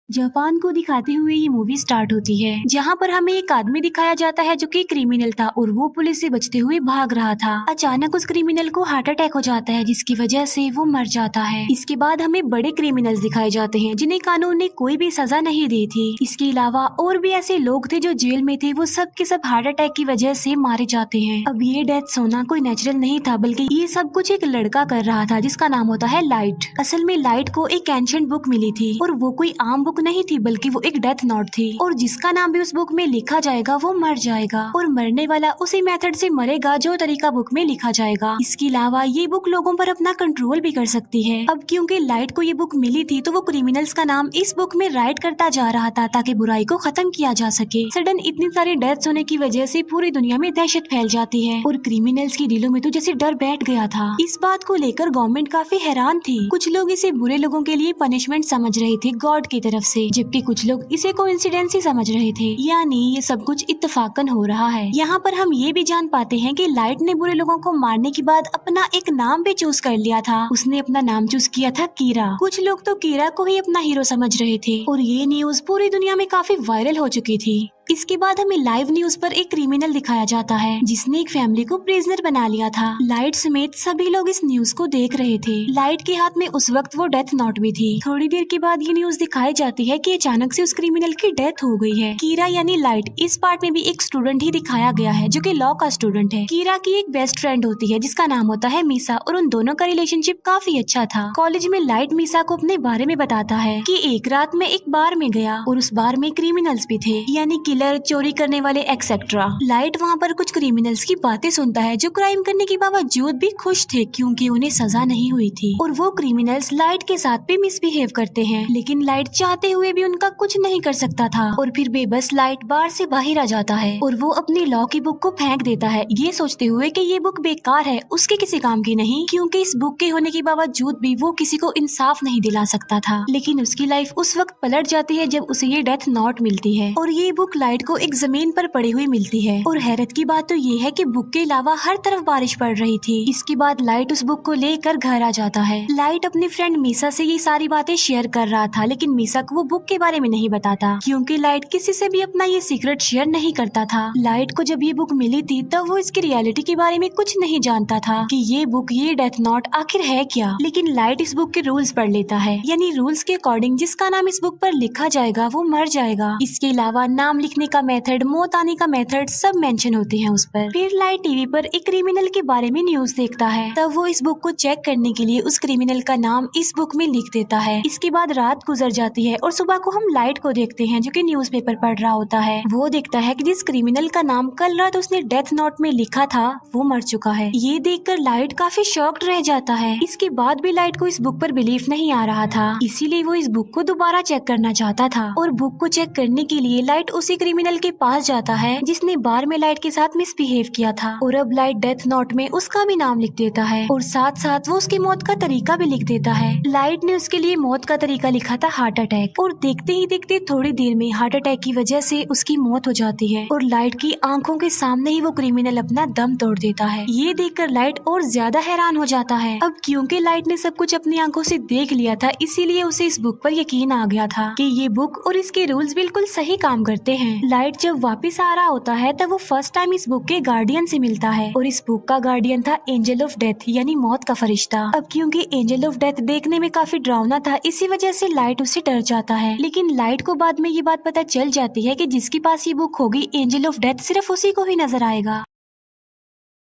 Japan को दिखाते हुए ये मूवी स्टार्ट होती है, जहाँ पर हमें एक आदमी दिखाया जाता है जो कि क्रिमिनल था और वो पुलिस से बचते हुए भाग रहा था। अचानक उस क्रिमिनल को हार्ट अटैक हो जाता है, जिसकी वजह से वो मर जाता है। इसके बाद हमें बड़े क्रिमिनल्स दिखाए जाते हैं जिन्हें कानून ने कोई भी सजा नहीं दी थी। इसके अलावा और भी ऐसे लोग थे जो जेल में थे, वो सब के सब हार्ट अटैक की वजह से मारे जाते हैं। अब ये डेथ होना कोई नेचुरल नहीं था, बल्कि ये सब कुछ एक लड़का कर रहा था जिसका नाम होता है लाइट। असल में लाइट को एक एंशिएंट बुक मिली थी और वो कोई आम बुक नहीं थी, बल्कि वो एक डेथ नोट थी और जिसका नाम भी उस बुक में लिखा जाएगा वो मर जाएगा और मरने वाला उसी मेथड से मरेगा जो तरीका बुक में लिखा जाएगा। इसके अलावा ये बुक लोगों पर अपना कंट्रोल भी कर सकती है। अब क्योंकि लाइट को ये बुक मिली थी तो वो क्रिमिनल्स का नाम इस बुक में राइट करता जा रहा था ताकि बुराई को खत्म किया जा सके। सडन इतनी सारी डेथ्स होने की वजह से पूरी दुनिया में दहशत फैल जाती है और क्रिमिनल्स की दिलों में तो जैसे डर बैठ गया था। इस बात को लेकर गवर्नमेंट काफी हैरान थी। कुछ लोग इसे बुरे लोगों के लिए पनिशमेंट समझ रहे थे गॉड की तरफ से, जबकि कुछ लोग इसे कोइंसिडेंस ही समझ रहे थे, यानी ये सब कुछ इत्तेफाकन हो रहा है। यहाँ पर हम ये भी जान पाते हैं कि लाइट ने बुरे लोगों को मारने के बाद अपना एक नाम भी चूज कर लिया था। उसने अपना नाम चूज किया था कीरा। कुछ लोग तो कीरा को ही अपना हीरो समझ रहे थे और ये न्यूज पूरी दुनिया में काफी वायरल हो चुकी थी। इसके बाद हमें लाइव न्यूज पर एक क्रिमिनल दिखाया जाता है जिसने एक फैमिली को प्रिजनर बना लिया था। लाइट समेत सभी लोग इस न्यूज को देख रहे थे। लाइट के हाथ में उस वक्त वो डेथ नोट भी थी। थोड़ी देर के बाद ये न्यूज दिखाई जाती है कि अचानक से उस क्रिमिनल की डेथ हो गई है। कीरा यानी लाइट इस पार्ट में भी एक स्टूडेंट ही दिखाया गया है जो कि लॉ का स्टूडेंट है। कीरा की एक बेस्ट फ्रेंड होती है जिसका नाम होता है मीसा और उन दोनों का रिलेशनशिप काफी अच्छा था। कॉलेज में लाइट मीसा को अपने बारे में बताता है कि एक रात में एक बार में गया और उस बार में क्रिमिनल्स भी थे, यानी किलर, चोरी करने वाले एक्सेट्रा। लाइट वहाँ पर कुछ क्रिमिनल्स की बातें सुनता है जो क्राइम करने के बावजूद भी खुश थे क्योंकि उन्हें सजा नहीं हुई थी और वो क्रिमिनल्स लाइट के साथ भी मिसबिहेव करते हैं, लेकिन लाइट चाहते हुए भी उनका कुछ नहीं कर सकता था और फिर बेबस लाइट बार से बाहर आ जाता है और वो अपनी लॉ की बुक को फेंक देता है, ये सोचते हुए कि ये बुक बेकार है, उसके किसी काम की नहीं, क्योंकि इस बुक के होने के बावजूद भी वो किसी को इंसाफ नहीं दिला सकता था। लेकिन उसकी लाइफ उस वक्त पलट जाती है जब उसे ये डेथ नोट मिलती है और ये बुक लाइट को एक जमीन पर पड़ी हुई मिलती है और हैरत की बात तो ये है कि बुक के अलावा हर तरफ बारिश पड़ रही थी। इसके बाद लाइट उस बुक को लेकर घर आ जाता है। लाइट अपनी फ्रेंड मीसा से ये सारी बातें शेयर कर रहा था, लेकिन मीसा को वो बुक के बारे में नहीं बताता क्योंकि लाइट किसी से भी अपना ये सीक्रेट शेयर नहीं करता था। लाइट को जब ये बुक मिली थी तब वो इसकी रियलिटी के बारे में कुछ नहीं जानता था कि ये बुक, ये डेथ नोट आखिर है क्या। लेकिन लाइट इस बुक के रूल्स पढ़ लेता है, यानी रूल्स के अकॉर्डिंग जिसका नाम इस बुक पर लिखा जाएगा वो मर जाएगा। इसके अलावा नाम लिखने का मेथड, मौत आने का मेथड सब मेंशन होते हैं उस पर। फिर लाइट टीवी पर एक क्रिमिनल के बारे में न्यूज देखता है, तब वो इस बुक को चेक करने के लिए उस क्रिमिनल का नाम इस बुक में लिख देता है। इसके बाद रात गुजर जाती है और सुबह को हम लाइट को देखते हैं जो कि न्यूज़पेपर पढ़ रहा होता है। वो देखता है कि जिस क्रिमिनल का नाम कल रात उसने डेथ नोट में लिखा था वो मर चुका है। ये देखकर लाइट काफी शॉक्ड रह जाता है। इसके बाद भी लाइट को इस बुक पर बिलीफ नहीं आ रहा था, इसीलिए वो इस बुक को दोबारा चेक करना चाहता था और बुक को चेक करने के लिए लाइट उसी क्रिमिनल के पास जाता है जिसने बार में लाइट के साथ मिसबिहेव किया था और अब लाइट डेथ नोट में उसका भी नाम लिख देता है और साथ साथ वो उसकी मौत का तरीका भी लिख देता है। लाइट ने उसके लिए मौत का तरीका लिखा था हार्ट अटैक और देखते ही देखते थोड़ी देर में हार्ट अटैक की वजह से उसकी मौत हो जाती है और लाइट की आंखों के सामने ही वो क्रिमिनल अपना दम तोड़ देता है। ये देखकर लाइट और ज्यादा हैरान हो जाता है। अब क्योंकि लाइट ने सब कुछ अपनी आंखों से देख लिया था, इसीलिए उसे इस बुक पर यकीन आ गया था कि ये बुक और इसके रूल्स बिल्कुल सही काम करते हैं। लाइट जब वापस आ रहा होता है तब वो फर्स्ट टाइम इस बुक के गार्डियन से मिलता है और इस बुक का गार्डियन था एंजल ऑफ डेथ, यानी मौत का फरिश्ता। अब क्योंकि एंजल ऑफ डेथ देखने में काफी डरावना था, इसी वजह से लाइट उससे डर जाता है। लेकिन लाइट को बाद में ये बात पता चल जाती है कि जिसके पास ये बुक होगी एंजल ऑफ डेथ सिर्फ उसी को ही नजर आएगा।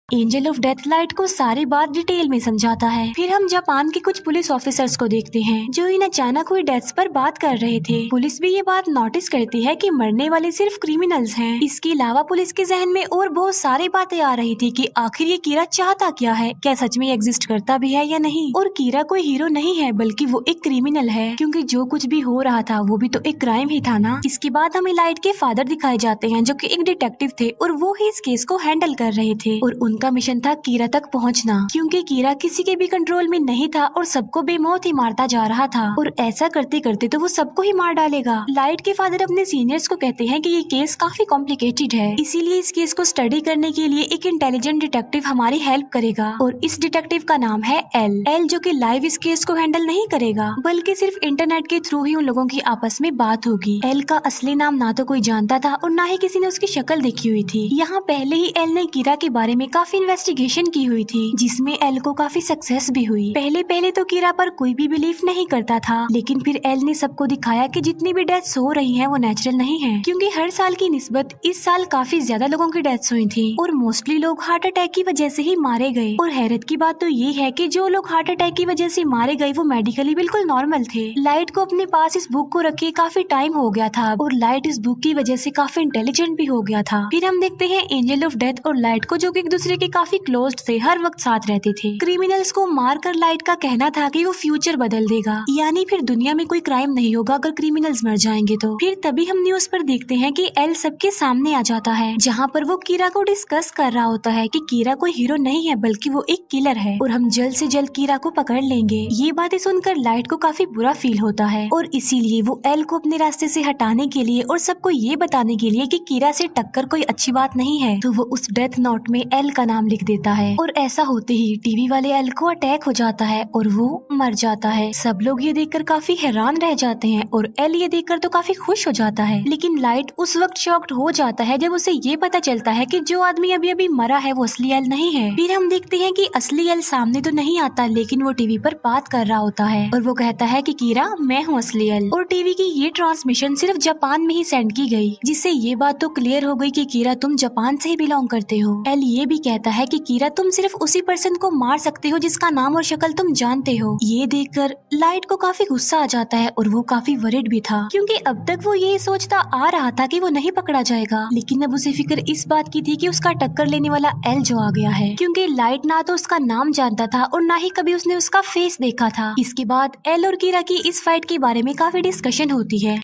एंजल ऑफ डेथ लाइट को सारी बात डिटेल में समझाता है। फिर हम जापान के कुछ पुलिस ऑफिसर्स को देखते हैं जो इन अचानक हुई डेथ्स पर बात कर रहे थे। पुलिस भी ये बात नोटिस करती है कि मरने वाले सिर्फ क्रिमिनल्स हैं। इसके अलावा पुलिस के जहन में और बहुत सारी बातें आ रही थी कि आखिर ये कीरा चाहता क्या है, क्या सच में एग्जिस्ट करता भी है या नहीं। और कीरा कोई हीरो नहीं है बल्कि वो एक क्रिमिनल है, क्योंकि जो कुछ भी हो रहा था वो भी तो एक क्राइम ही था ना। इसके बाद हमें लाइट के फादर दिखाए जाते हैं जो कि एक डिटेक्टिव थे और वो ही इस केस को हैंडल कर रहे थे और उनका मिशन था कीरा तक पहुंचना, क्योंकि कीरा किसी के भी कंट्रोल में नहीं था और सबको बेमौत ही मारता जा रहा था और ऐसा करते करते तो वो सबको ही मार डालेगा। लाइट के फादर अपने सीनियर्स को कहते हैं कि ये केस काफी कॉम्प्लिकेटेड है, इसीलिए इस केस को स्टडी करने के लिए एक इंटेलिजेंट डिटेक्टिव हमारी हेल्प करेगा और इस डिटेक्टिव का नाम है एल, जो कि लाइव इस केस को हैंडल नहीं करेगा बल्कि सिर्फ इंटरनेट के थ्रू ही उन लोगों की आपस में बात होगी। एल का असली नाम ना तो कोई जानता था और ना ही किसी ने उसकी शक्ल देखी हुई थी। यहाँ पहले ही एल ने कीरा के बारे में काफी इन्वेस्टिगेशन की हुई थी, जिसमें एल को काफी सक्सेस भी हुई। पहले तो कीरा पर कोई भी बिलीव नहीं करता था, लेकिन फिर एल ने सबको दिखाया कि जितनी भी डेथ्स हो रही हैं वो नेचुरल नहीं है, क्योंकि हर साल की निस्बत इस साल काफी ज्यादा लोगों की डेथ्स हुई थी और मोस्टली लोग हार्ट अटैक की वजह से ही मारे गए। और हैरत की बात तो ये है कि जो लोग हार्ट अटैक की वजह से मारे गए वो मेडिकली बिल्कुल नॉर्मल थे। लाइट को अपने पास इस बुक को रखे काफी टाइम हो गया था और लाइट इस बुक की वजह से काफी इंटेलिजेंट भी हो गया था। फिर हम देखते हैं एंजल ऑफ डेथ और लाइट को, जो कि एक दूसरे के काफी क्लोज थे, हर वक्त साथ रहते थे। क्रिमिनल्स को मारकर लाइट का कहना था कि वो फ्यूचर बदल देगा, यानी फिर दुनिया में कोई क्राइम नहीं होगा अगर क्रिमिनल्स मर जाएंगे तो। फिर तभी हम न्यूज पर देखते हैं कि एल सबके सामने आ जाता है, जहाँ पर वो कीरा को डिस्कस कर रहा होता है कि कीरा कोई हीरो नहीं है बल्कि वो एक किलर है और हम जल्द से जल्द कीरा को पकड़ लेंगे। ये बातें सुनकर लाइट को काफी बुरा फील होता है और इसीलिए वो एल को अपने रास्ते से हटाने के लिए और सबको ये बताने के लिए कि कीरा से टक्कर कोई अच्छी बात नहीं है, तो वो उस डेथ नोट में एल का नाम लिख देता है। और ऐसा होते ही टीवी वाले एल को अटैक हो जाता है और वो मर जाता है। सब लोग ये देखकर काफी हैरान रह जाते हैं और एल ये देखकर तो काफी खुश हो जाता है, लेकिन लाइट उस वक्त शॉक्ड हो जाता है जब उसे ये पता चलता है कि जो आदमी अभी अभी मरा है वो असली एल नहीं है। फिर हम देखते हैं कि असली एल सामने तो नहीं आता, लेकिन वो टीवी पर बात कर रहा होता है और वो कहता है कि कीरा मैं हूँ असली एल। और टीवी की ये ट्रांसमिशन सिर्फ जापान में ही सेंड की गई, जिससे ये बात तो क्लियर हो गई कि कीरा तुम जापान से ही बिलोंग करते हो। एल ये भी कहता है कि कीरा तुम सिर्फ उसी पर्सन को मार सकते हो जिसका नाम और शक्ल तुम जानते हो। ये देखकर लाइट को काफी गुस्सा आ जाता है और वो काफी वरिड भी था, क्योंकि अब तक वो ये सोचता आ रहा था कि वो नहीं पकड़ा जाएगा, लेकिन अब उसे फिक्र इस बात की थी कि उसका टक्कर लेने वाला एल जो आ गया है, क्योंकि लाइट ना तो उसका नाम जानता था और ना ही कभी उसने उसका फेस देखा था। इसके बाद एल और कीरा की इस फाइट के बारे में काफी डिस्कशन होती है।